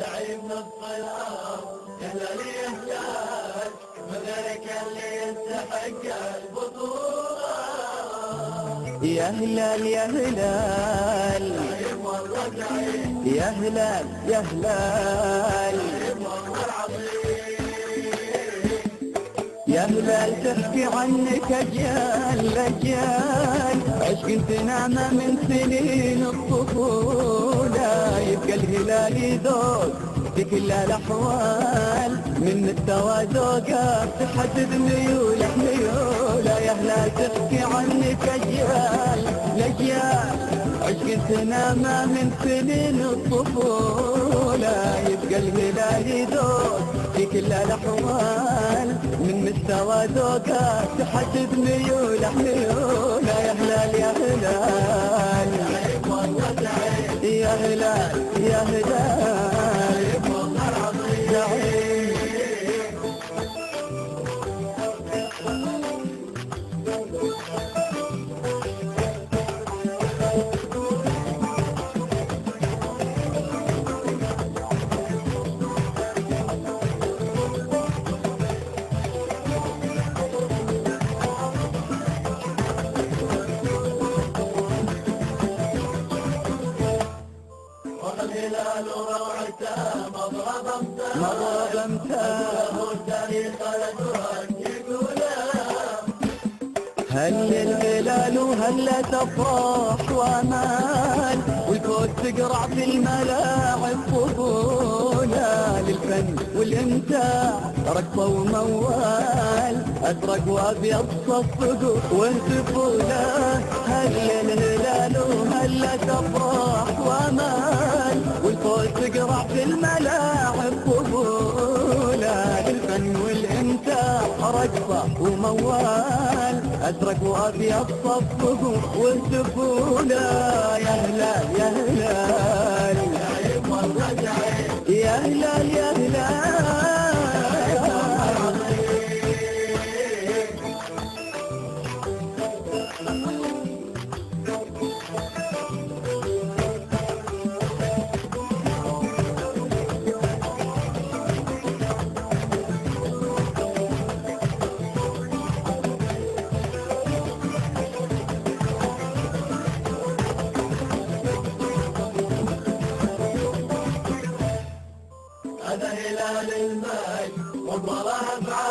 زعيم نصف الارض اللي يحتاج مدرك اللي يستحق البطولة. يا هلال يا هلال زعيم والله زعيم، يا هلال يا هلال زعيم والله العظيم. يا هلال تحكي عنك أجيال أجيال، عشق تنامى من سنين الطفولة. يبقى الهلال ذوق في كل الأحوال، من مستوى ذوقه تحدد ميوله ميوله. يا هلال تحكي عنك أجيال أجيال، عشق تنامى من سنين الطفولة. يبقى الهلال ذوق في كل الأحوال، من مستوى ذوقه تحدد ميوله ميوله. يا هلال يا هلال زعيم والله زعيم، يا هلال يا هلال زعيم والله العظيم. زعيم. والهلال روعته مضرب امتاز، مضرب امتاز له التاريخ الأدراك يقوله. هل الهلال وهل تفرح وامال، والكوت تقرع في الملاعب طفولة. للفن والامتاع رقصة وموال، ازرق وابيض صفقوا وهتفوا له. هل الهلال وهل تفرح وامال، والكوت تقرع في الملاعب طفولة. للفن والامتاع رقصة وموال، ازرق وابيض صفقوا وهتفوا له. يا هلال يا هلال زعيم والله زعيم، يا هلال يا هلال هذا هلال الماي وضله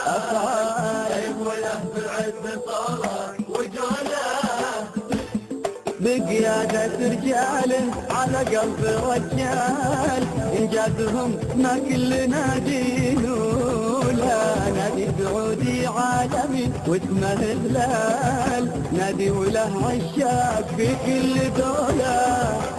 أفعال، يقوله بالعز صوله وجوله. بقيادة رجال على قلب رجال، إنجازهم ما كل نادي نولا. نادي سعودي عالمي واسمه هلال، نادي وله عشاق في كل دولة.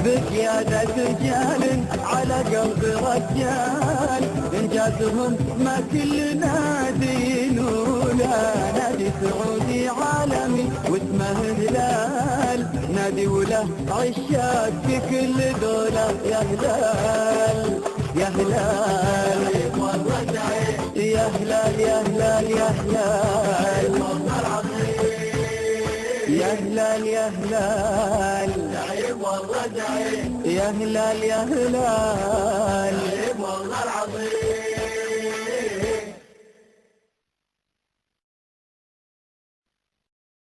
بقيادة رجال على قلب رجال، إنجازهم ما كل نادي نولا. نادي سعودي عالمي واسمه هلال، نادي وله عشاق في كل دولة. يا هلال يا هلال زعيم والله زعيم، يا هلال يا هلال يا هلال والله العظيم. يا هلال يا هلال زعيم والله زعيم، يا هلال يا هلال زعيم والله العظيم.